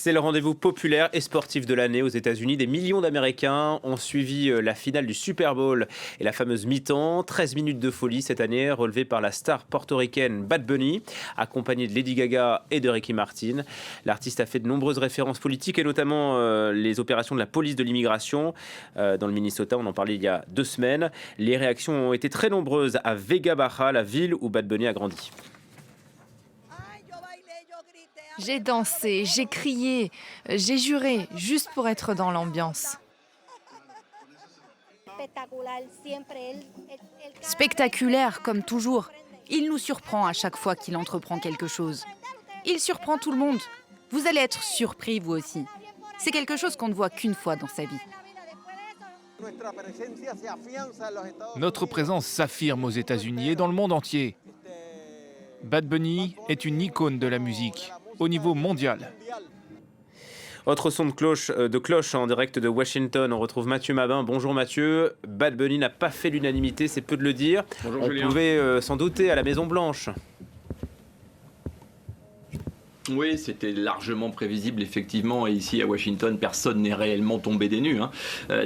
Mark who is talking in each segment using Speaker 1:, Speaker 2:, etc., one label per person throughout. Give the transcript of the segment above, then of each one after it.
Speaker 1: C'est le rendez-vous populaire et sportif de l'année aux États-Unis. Des millions d'Américains ont suivi la finale du Super Bowl et la fameuse mi-temps. 13 minutes de folie cette année, relevée par la star portoricaine Bad Bunny, accompagnée de Lady Gaga et de Ricky Martin. L'artiste a fait de nombreuses références politiques et notamment les opérations de la police de l'immigration dans le Minnesota. On en parlait il y a 2 semaines. Les réactions ont été très nombreuses à Vega Baja, la ville où Bad Bunny a grandi.
Speaker 2: J'ai dansé, j'ai crié, j'ai juré, juste pour être dans l'ambiance. Spectaculaire, comme toujours. Il nous surprend à chaque fois qu'il entreprend quelque chose. Il surprend tout le monde. Vous allez être surpris, vous aussi. C'est quelque chose qu'on ne voit qu'une fois dans sa vie.
Speaker 3: Notre présence s'affirme aux États-Unis et dans le monde entier. Bad Bunny est une icône de la musique au niveau mondial.
Speaker 1: Autre son de cloche en direct de Washington, on retrouve Mathieu Mabin. Bonjour Mathieu. Bad Bunny n'a pas fait l'unanimité, c'est peu de le dire.
Speaker 4: Bonjour
Speaker 1: on
Speaker 4: Julien.
Speaker 1: pouvait s'en douter à la Maison Blanche.
Speaker 4: Oui, c'était largement prévisible, effectivement, et ici à Washington, personne n'est réellement tombé des nues.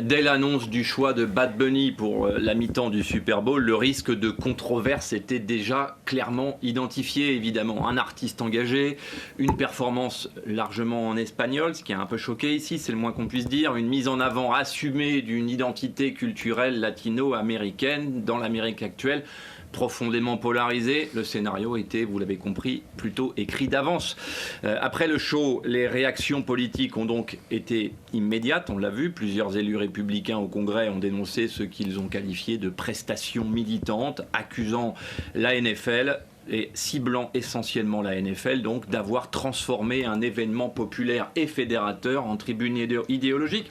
Speaker 4: Dès l'annonce du choix de Bad Bunny pour la mi-temps du Super Bowl, le risque de controverse était déjà clairement identifié, évidemment. Un artiste engagé, une performance largement en espagnol, ce qui a un peu choqué ici, c'est le moins qu'on puisse dire, une mise en avant assumée d'une identité culturelle latino-américaine dans l'Amérique actuelle, profondément polarisé. Le scénario était, vous l'avez compris, plutôt écrit d'avance. Après le show, les réactions politiques ont donc été immédiates, on l'a vu. Plusieurs élus républicains au Congrès ont dénoncé ce qu'ils ont qualifié de prestations militantes, accusant la NFL et ciblant essentiellement la NFL, donc d'avoir transformé un événement populaire et fédérateur en tribune idéologique.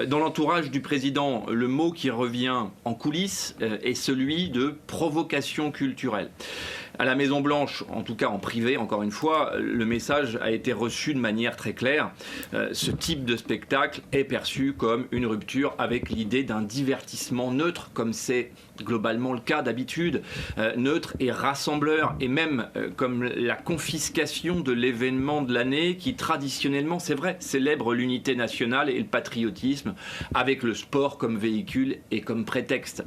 Speaker 4: Dans l'entourage du président, le mot qui revient en coulisses est celui de provocation culturelle. À la Maison-Blanche, en tout cas en privé, encore une fois, le message a été reçu de manière très claire. Ce type de spectacle est perçu comme une rupture avec l'idée d'un divertissement neutre, comme c'est globalement le cas d'habitude, neutre et rassembleur, et même comme la confiscation de l'événement de l'année qui traditionnellement, c'est vrai, célèbre l'unité nationale et le patriotisme avec le sport comme véhicule et comme prétexte.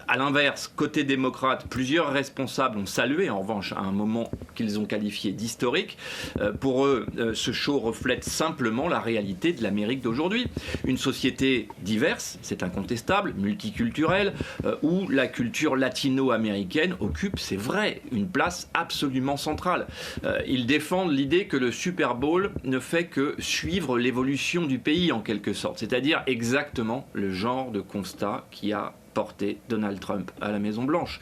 Speaker 4: À l'inverse, côté démocrate, plusieurs responsables ont salué en revanche à un moment qu'ils ont qualifié d'historique. Pour eux, ce show reflète simplement la réalité de l'Amérique d'aujourd'hui. Une société diverse, c'est incontestable, multiculturelle, où la culture latino-américaine occupe, c'est vrai, une place absolument centrale. Ils défendent l'idée que le Super Bowl ne fait que suivre l'évolution du pays en quelque sorte, c'est-à-dire exactement le genre de constat qui a porté Donald Trump à la Maison-Blanche.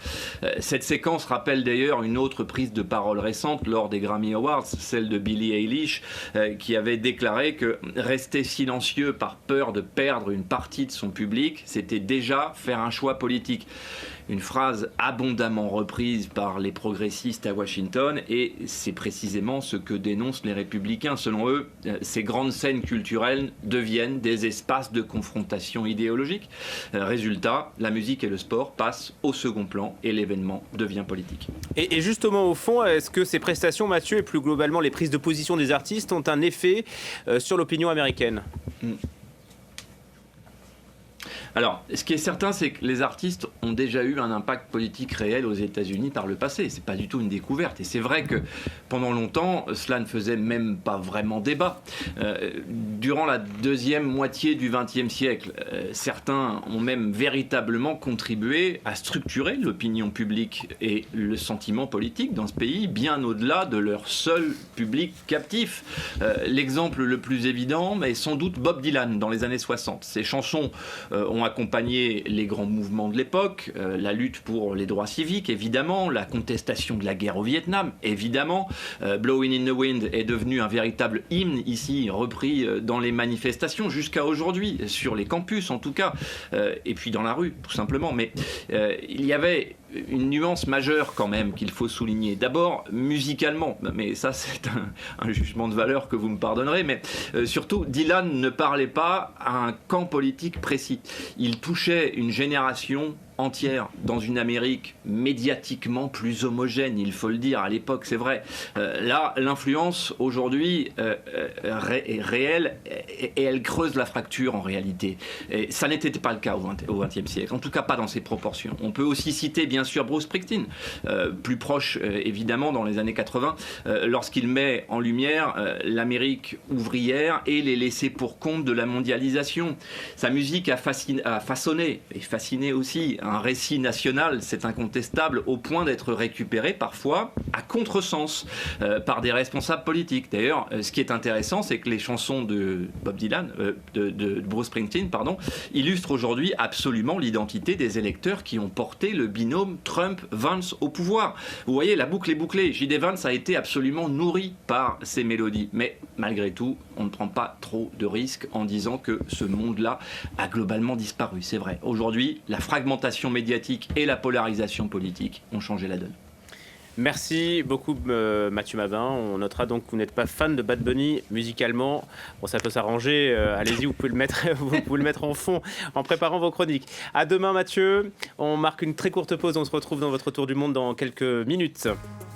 Speaker 4: Cette séquence rappelle d'ailleurs une autre prise de parole récente lors des Grammy Awards, celle de Billie Eilish, qui avait déclaré que rester silencieux par peur de perdre une partie de son public, c'était déjà faire un choix politique. Une phrase abondamment reprise par les progressistes à Washington, et c'est précisément ce que dénoncent les républicains. Selon eux, ces grandes scènes culturelles deviennent des espaces de confrontation idéologique. Résultat, la musique et le sport passent au second plan et l'événement devient politique.
Speaker 1: Et justement, au fond, est-ce que ces prestations, Mathieu, et plus globalement les prises de position des artistes ont un effet sur l'opinion américaine ?
Speaker 4: Alors, ce qui est certain, c'est que les artistes ont déjà eu un impact politique réel aux États-Unis par le passé. C'est pas du tout une découverte. Et c'est vrai que pendant longtemps, cela ne faisait même pas vraiment débat. Durant la deuxième moitié du XXe siècle, certains ont même véritablement contribué à structurer l'opinion publique et le sentiment politique dans ce pays, bien au-delà de leur seul public captif. L'exemple le plus évident est sans doute Bob Dylan dans les années 60. Ses chansons ont accompagné les grands mouvements de l'époque, la lutte pour les droits civiques, évidemment, la contestation de la guerre au Vietnam, évidemment. Blowing in the Wind est devenu un véritable hymne ici, repris dans les manifestations jusqu'à aujourd'hui, sur les campus en tout cas, et puis dans la rue, tout simplement. Mais il y avait une nuance majeure quand même qu'il faut souligner. D'abord, musicalement, mais ça c'est un jugement de valeur que vous me pardonnerez, mais surtout, Dylan ne parlait pas à un camp politique précis. Il touchait une génération entière dans une Amérique médiatiquement plus homogène, il faut le dire, à l'époque, c'est vrai. Là, l'influence aujourd'hui est réelle et elle creuse la fracture en réalité. Et ça n'était pas le cas au XXe siècle, en tout cas pas dans ces proportions. On peut aussi citer bien sûr Bruce Springsteen, plus proche évidemment dans les années 80, lorsqu'il met en lumière l'Amérique ouvrière et les laissés pour compte de la mondialisation. Sa musique a façonné et fasciné aussi un récit national, c'est incontestable, au point d'être récupéré parfois à contresens par des responsables politiques. D'ailleurs, ce qui est intéressant, c'est que les chansons de Bob Dylan, de Bruce Springsteen, illustrent aujourd'hui absolument l'identité des électeurs qui ont porté le binôme Trump-Vance au pouvoir. Vous voyez, la boucle est bouclée. J.D. Vance a été absolument nourri par ces mélodies. Mais malgré tout, on ne prend pas trop de risques en disant que ce monde-là a globalement disparu. C'est vrai. Aujourd'hui, la fragmentation médiatique et la polarisation politique ont changé la donne.
Speaker 1: Merci beaucoup Mathieu Mabin. On notera donc que vous n'êtes pas fan de Bad Bunny musicalement. Bon, ça peut s'arranger. Allez-y, vous pouvez le mettre en fond en préparant vos chroniques. À demain Mathieu. On marque une très courte pause. On se retrouve dans votre tour du monde dans quelques minutes.